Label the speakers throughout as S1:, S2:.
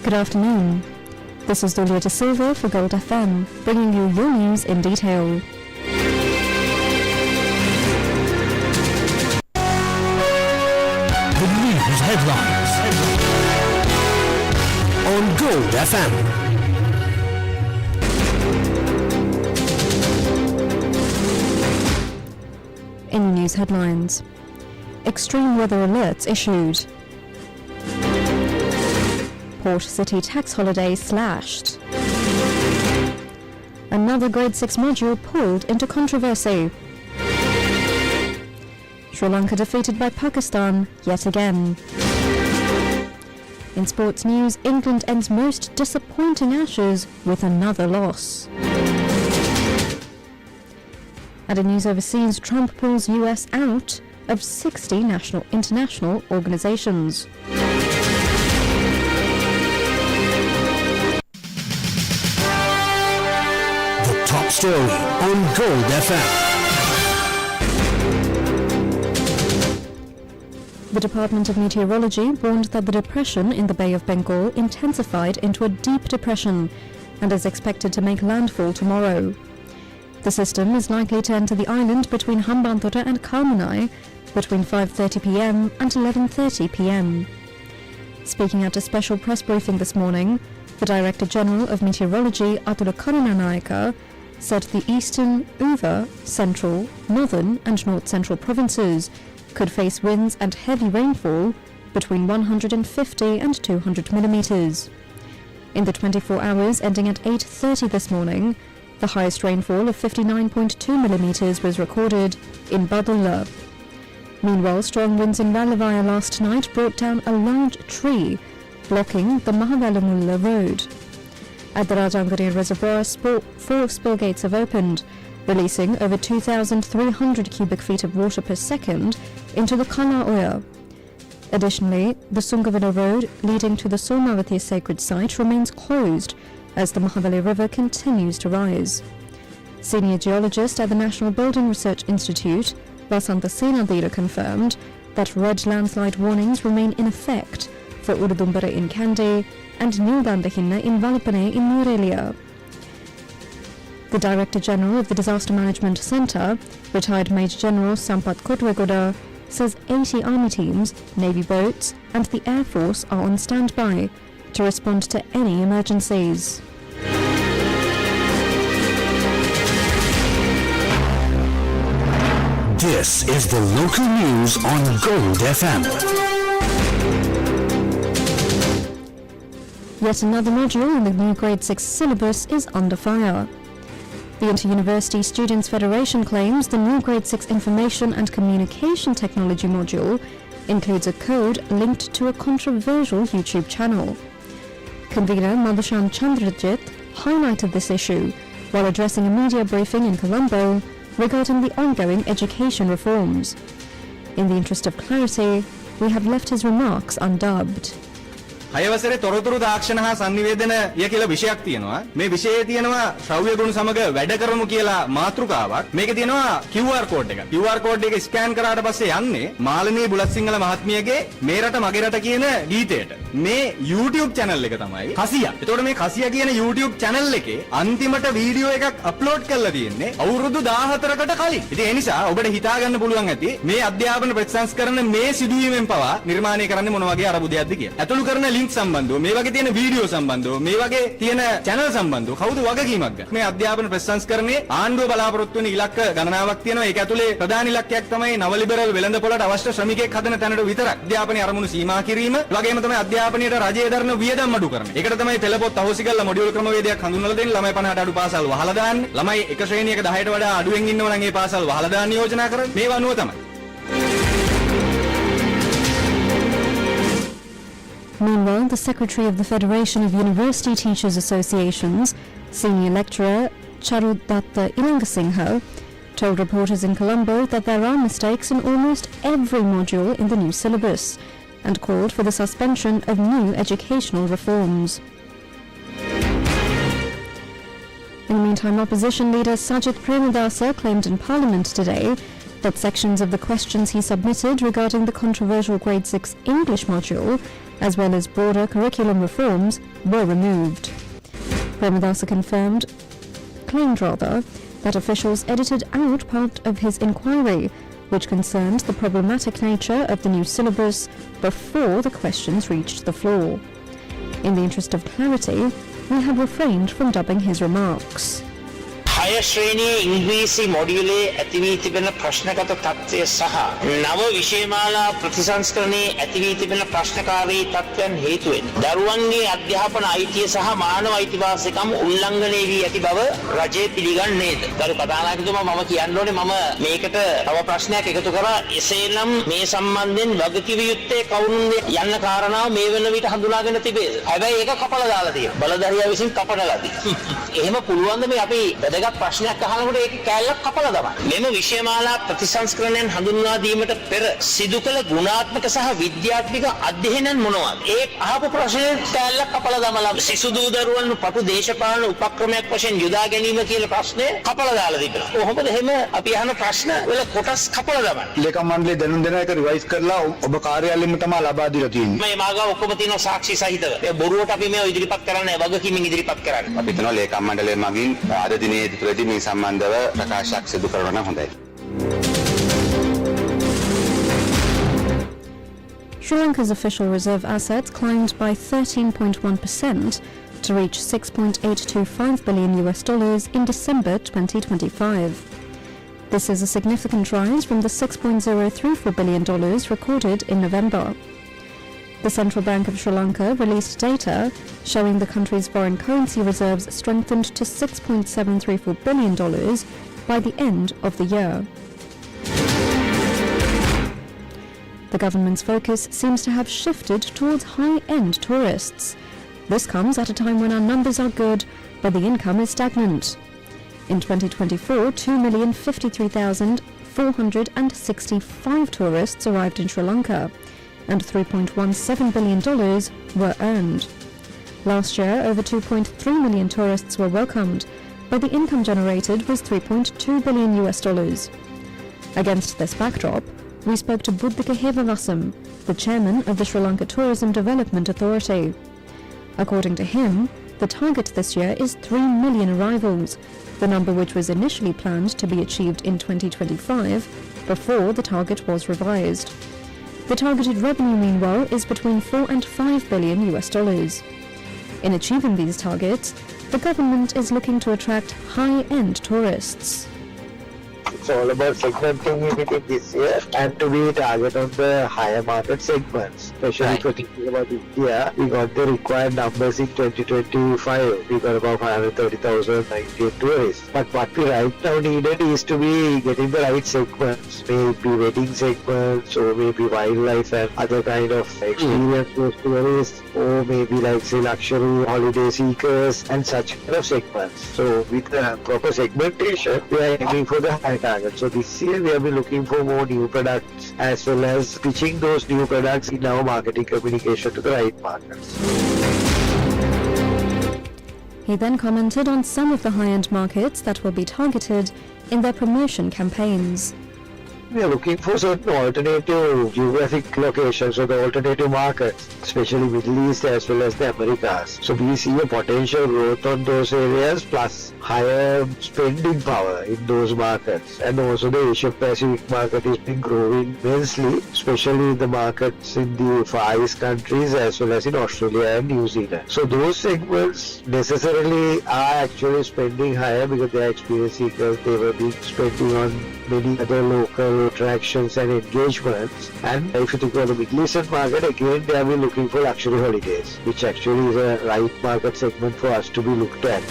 S1: Good afternoon. This is Julia De Silva for Gold FM, bringing you your news in detail.
S2: The news headlines on Gold FM.
S1: In the news headlines, extreme weather alerts issued. Port City tax holiday slashed. Another grade 6 module pulled into controversy. Sri Lanka defeated by Pakistan yet again. In sports news, England ends most disappointing Ashes with another loss. And in news overseas, Trump pulls US out of 60 international organizations.
S2: The top story on Gold FM.
S1: The Department of Meteorology warned that the depression in the Bay of Bengal intensified into a deep depression and is expected to make landfall tomorrow. The system is likely to enter the island between Hambantota and Kalmanai between 5:30 p.m. and 11:30 p.m. Speaking at a special press briefing this morning, the Director General of Meteorology, Atula Karunanayaka, said the eastern, Uva, central, northern and north-central provinces could face winds and heavy rainfall between 150 and 200 millimetres. In the 24 hours ending at 8:30 this morning, the highest rainfall of 59.2 millimetres was recorded in Badulla. Meanwhile, strong winds in Ralavaya last night brought down a large tree, blocking the Mahavelamulla road. At the Rajangari Reservoir, 4 spill gates have opened, releasing over 2,300 cubic feet of water per second into the Kala Oya. Additionally, the Sungavilla Road leading to the Somavati sacred site remains closed as the Mahaveli River continues to rise. Senior geologist at the National Building Research Institute, Vasanta Senadira, confirmed that red landslide warnings remain in effect for Ududumbara in Kandy and Nildandahinna in Valapane in Morelia. The Director General of the Disaster Management Centre, retired Major General Sampath Kotwegoda, says 80 Army teams, Navy boats and the Air Force are on standby to respond to any emergencies.
S2: This is the local news on Gold FM.
S1: Yet another module in the new Grade 6 syllabus is under fire. The Inter-University Students' Federation claims the new Grade 6 Information and Communication Technology module includes a code linked to a controversial YouTube channel. Convener Madhushan Chandrajit highlighted this issue while addressing a media briefing in Colombo regarding the ongoing education reforms. In the interest of clarity, we have left his remarks undubbed.
S3: හයවසරේ තොරතුරු තාක්ෂණ හා සංනිවේදනය කියලා විෂයක් තියෙනවා. මේ විෂයේ තියෙනවා ශ්‍රව්‍ය ගුණ සමග වැඩ කරමු කියලා මාතෘකාවක්. මේකේ තියෙනවා QR කෝඩ් එකක්. QR කෝඩ් එක ස්කෑන් කරාට පස්සේ යන්නේ මාළනී බුලත් සිංහල මහත්මියගේ මේ රට මගේ රට කියන ගීතයට. මේ YouTube channel එක තමයි කසියා. එතකොට මේ කසියා කියන YouTube channel එකේ අන්තිමට වීඩියෝ එකක් අප්ලෝඩ් කරලා තියෙන්නේ අවුරුදු 14කට කලින්. ඉතින් ඒ නිසා ඔබට හිතා ගන්න පුළුවන් ඇති මේ අධ්‍යාපන ප්‍රතිසංස්කරණ මේ සිදුවීමෙන් පවා නිර්මාණය කරන්නේ මොන වගේ අරබුදයක්ද කියලා. ඇතුළු කරන ලින්ක් සම්බන්ධව මේ වගේ තියෙන වීඩියෝ සම්බන්ධව මේ වගේ තියෙන channel සම්බන්ධව කවුද වගකීමක් ගන්න මේ අධ්‍යාපන ප්‍රතිසංස්කරණයේ ආණ්ඩුව බලාපොරොත්තු වෙන ඉලක්ක ගණනාවක් තියෙනවා ඒක ඇතුලේ ප්‍රධාන ඉලක්කයක් තමයි නව ලිබරල් වෙළඳපොළට අවශ්‍ය ශ්‍රමිකයෙක් හදන තැනට විතරක් අධ්‍යාපනයේ අරමුණු සීමා කිරීම වගේම තමයි අධ්‍යාපනයේ රජයේ දරන වියදම් අඩු කරන. ඒකට තමයි පෙළපොත් අහෝසි කරලා මොඩියුල් ක්‍රමවේදයක් හඳුන්වලා දෙන්නේ ළමයි 50ට අඩු පාසල් වහලා දාන්නේ. ළමයි එක ශ්‍රේණියක 10ට වඩා අඩුවෙන් ඉන්නවා නම් ඒ පාසල් වහලා දාන්න යෝජනා කරන්නේ. මේව අනුව තමයි.
S1: Meanwhile, the Secretary of the Federation of University Teachers Associations, Senior Lecturer Charudatta Ilangasinghe, told reporters in Colombo that there are mistakes in almost every module in the new syllabus and called for the suspension of new educational reforms. In the meantime, opposition leader Sajid Premadasa claimed in Parliament today that sections of the questions he submitted regarding the controversial Grade 6 English module as well as broader curriculum reforms, were removed. Premadasa claimed that officials edited out part of his inquiry, which concerned the problematic nature of the new syllabus before the questions reached the floor. In the interest of clarity, we have refrained from dubbing his remarks.
S4: හය ශ්‍රේණියේ ඉංග්‍රීසි මොඩියුලේ ඇති වී තිබෙන ප්‍රශ්නගත තත්ත්වය සහ නව විෂයමාලා ප්‍රතිසංස්කරණයේ ඇති වී තිබෙන ප්‍රශ්නකාරී තත්ත්වයන් හේතුවෙන් දරුවන්ගේ අධ්‍යාපන අයිතිය සහ මානව අයිතිවාසිකම් උල්ලංඝනය වී ඇති බව රජය පිළිගන්නේද? ගරු කතානායකතුමා මම කියන්න ඕනේ මම මේකට තව ප්‍රශ්නයක් එකතු කරා එසේනම් මේ සම්බන්ධයෙන් වගකිව යුත්තේ කවුරුන්ද යන්න කාරණාව මේ වෙන විට හඳුනාගෙන තිබේද? හැබැයි ඒක කපලා දාලා තියෙනවා. බලධාරියා විසින් කපන ලදී. එහෙම පුළුවන් ද මේ අපි වැදගත් ප්‍රශ්නයක් අහනකොට ඒක කැලලක් කපලා දාන්න. මෙම විෂයමාලා ප්‍රතිසංස්කරණයන් හඳුන්වා දීමට පෙර සිදු කළ ගුණාත්මක සහ විද්‍යාත්මක අධ්‍යයනයන් මොනවාද? ඒ අහපු ප්‍රශ්නේ කැලලක් කපලා දාමලා සිසු දූ දරුවන් පටු දේශපාලන උපක්‍රමයක් වශයෙන් යොදා ගැනීම කියලා ප්‍රශ්නේ කපලා දාලා තිබෙනවා. කොහොමද එහෙම අපි අහන ප්‍රශ්න වල කොටස් කපලා දාන්නේ?
S5: ලේකම් මණ්ඩලයේ දැනුම් දෙන එක රිවයිස් කරලා ඔබ කාර්යාලයෙන්ම තමයි ලබා දීලා තියෙන්නේ.
S4: මේ මාගා ඔක්කොම තියෙන සාක්ෂි සහිතව. ඒ බොරුවට අපි මේව ඉදිරිපත් කරන්නේ වගකීමෙන් ඉදිරිපත් කරන්නේ.
S6: අපි හිතනවා ලේකම් මණ්ඩලය මගින් අද දිනේ තුළදී මේ සම්බන්ධව ප්‍රකාශයක් සිදු කරනවා නම් හොඳයි.
S1: Sri Lanka's official reserve assets climbed by 13.1% to reach $6.825 billion in December 2025. This is a significant rise from the $6.034 billion recorded in November. The Central Bank of Sri Lanka released data showing the country's foreign currency reserves strengthened to $6.734 billion by the end of the year. The government's focus seems to have shifted towards high-end tourists. This comes at a time when our numbers are good, but the income is stagnant. In 2024, 2,053,465 tourists arrived in Sri Lanka, and $3.17 billion were earned. Last year, over 2.3 million tourists were welcomed, but the income generated was $3.2 billion. Against this backdrop, we spoke to Buddhika Hevavasam, the chairman of the Sri Lanka Tourism Development Authority. According to him, the target this year is 3 million arrivals, the number which was initially planned to be achieved in 2025 before the target was revised. The targeted revenue, meanwhile, is between $4 and $5 billion. In achieving these targets, the government is looking to attract high-end tourists.
S7: It's all about segmenting it this year and to be target on the higher market segments. Especially talking about India, we got the required numbers in 2025. We got about 530,098 tourists. But what we right now needed is to be getting the right segments. Maybe wedding segments, or maybe wildlife and other kind of experience tourists, or maybe like say luxury holiday seekers and such kind of segments. So with the proper segmentation, we are aiming for the high target. So this year we have been looking for more new products as well as pitching those new products in our marketing communication to the right markets.
S1: He then commented on some of the high-end markets that will be targeted in their promotion campaigns.
S7: We are looking for certain alternative geographic locations or the alternative markets, especially Middle East as well as the Americas. So we see a potential growth on those areas plus higher spending power in those markets. And also the Asia Pacific market has been growing immensely, especially the markets in the Far East countries as well as in Australia and New Zealand. So those segments necessarily are actually spending higher because they are experience seekers. They were being spending on many other local attractions and engagements. And if you think of the Middle Eastern market, again they have been looking for luxury holidays, which actually is a right market segment for us to be looked at.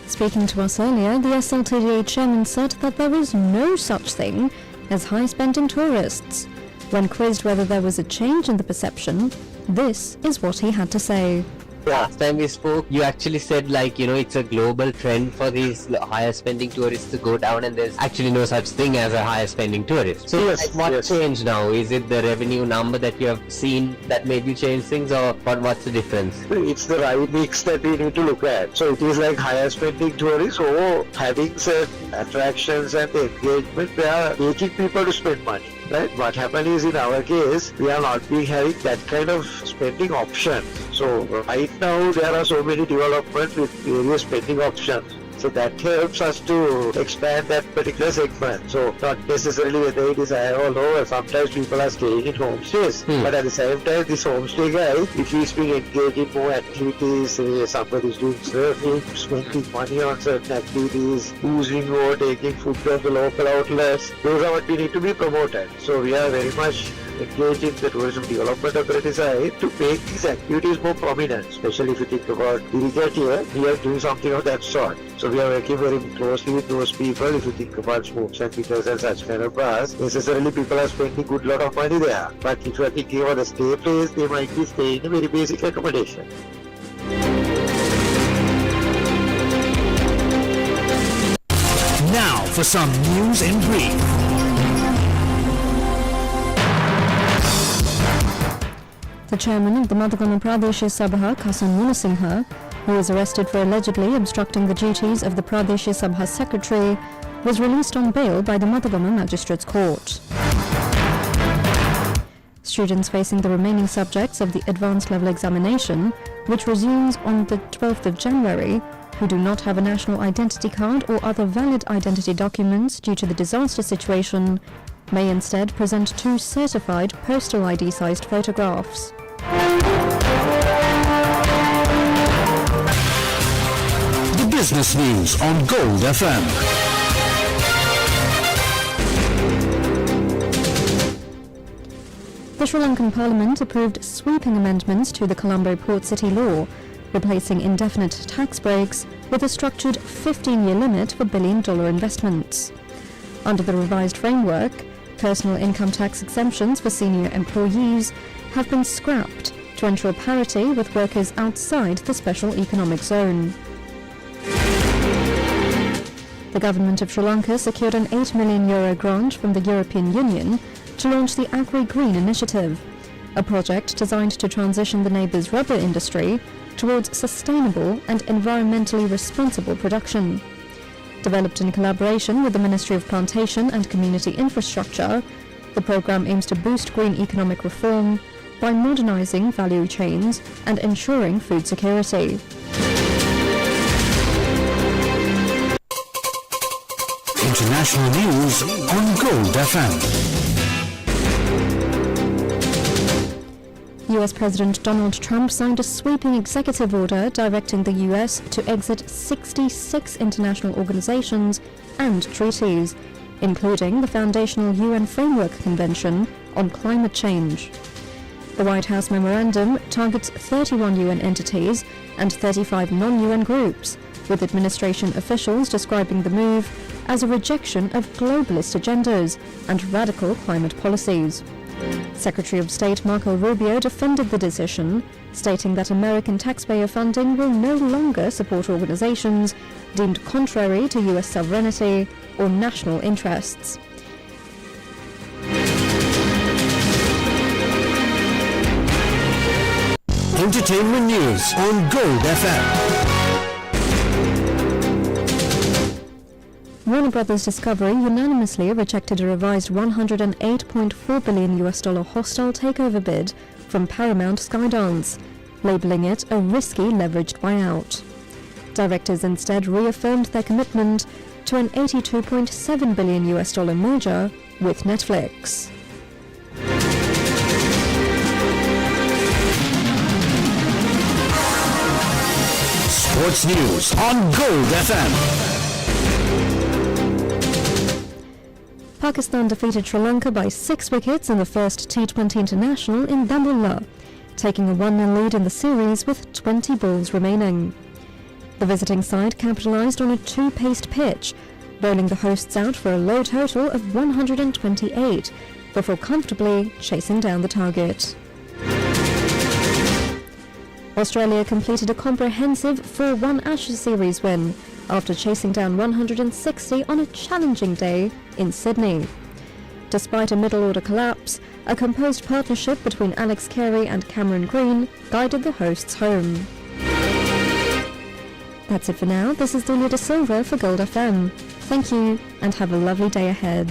S1: Speaking to us earlier, the SLTDA chairman said that there is no such thing as high-spending tourists. When quizzed whether there was a change in the perception, this is what he had to say.
S8: Last time we spoke, you actually said it's a global trend for these higher spending tourists to go down, and there's actually no such thing as a higher spending tourist. So what changed now? Is it the revenue number that you have seen that made you change things, or what's the difference?
S7: It's the right mix that we need to look at. So it is like higher spending tourists or having certain attractions and engagement, they are making people to spend money. Right? What happened is in our case, we are not having that kind of spending options. So right now there are so many developments with various spending options. So that helps us to expand that particular segment. So not necessarily whether it is high or low. Sometimes people are staying in homestays. But at the same time, this homestay guy, if he's being engaged in more activities, say somebody is doing surfing, spending money on certain activities, using or taking food from the local outlets, those are what we need to be promoted. So we are very much engaged in the tourism development authority side to make these activities more prominent, especially if you think about Irrigatia, we are doing something of that sort. So we are working very closely with those people. If you think about smokes and bitters and such kind of bars, necessarily people are spending good lot of money there. But if you are thinking about the stay place, they might be staying in a very basic accommodation.
S2: Now for some news in brief.
S1: The chairman of the Madhugana Pradesh Sabha, Kasan Munasinghe, who was arrested for allegedly obstructing the duties of the Pradesh Sabha secretary, was released on bail by the Madhugana Magistrates Court. Students facing the remaining subjects of the advanced level examination, which resumes on the 12th of January, who do not have a national identity card or other valid identity documents due to the disaster situation, may instead present 2 certified postal ID-sized photographs.
S2: The business news on Gold FM.
S1: The Sri Lankan Parliament approved sweeping amendments to the Colombo Port City law, replacing indefinite tax breaks with a structured 15-year limit for billion-dollar investments. Under the revised framework, personal income tax exemptions for senior employees have been scrapped to ensure parity with workers outside the special economic zone. The government of Sri Lanka secured an €8 million grant from the European Union to launch the Agri-Green Initiative, a project designed to transition the neighbour's rubber industry towards sustainable and environmentally responsible production. Developed in collaboration with the Ministry of Plantation and Community Infrastructure, the programme aims to boost green economic reform by modernising value chains and ensuring food security.
S2: International news on Gold FM.
S1: US President Donald Trump signed a sweeping executive order directing the US to exit 66 international organizations and treaties, including the foundational UN Framework Convention on Climate Change. The White House memorandum targets 31 UN entities and 35 non-UN groups, with administration officials describing the move as a rejection of globalist agendas and radical climate policies. Secretary of State Marco Rubio defended the decision, stating that American taxpayer funding will no longer support organizations deemed contrary to US sovereignty or national interests.
S2: Entertainment news on Gold FM.
S1: Warner Brothers Discovery unanimously rejected a revised $108.4 billion hostile takeover bid from Paramount Skydance, labelling it a risky leveraged buyout. Directors instead reaffirmed their commitment to an $82.7 billion merger with Netflix.
S2: Sports news on Gold FM.
S1: Pakistan defeated Sri Lanka by 6 wickets in the first T20 international in Dambulla, taking a 1-0 lead in the series with 20 balls remaining. The visiting side capitalised on a 2-paced pitch, bowling the hosts out for a low total of 128, before comfortably chasing down the target. Australia completed a comprehensive 4-1 Ashes series win after chasing down 160 on a challenging day in Sydney. Despite a middle-order collapse, a composed partnership between Alex Carey and Cameron Green guided the hosts home. That's it for now. This is Dunia De Silva for Gold FM. Thank you, and have a lovely day ahead.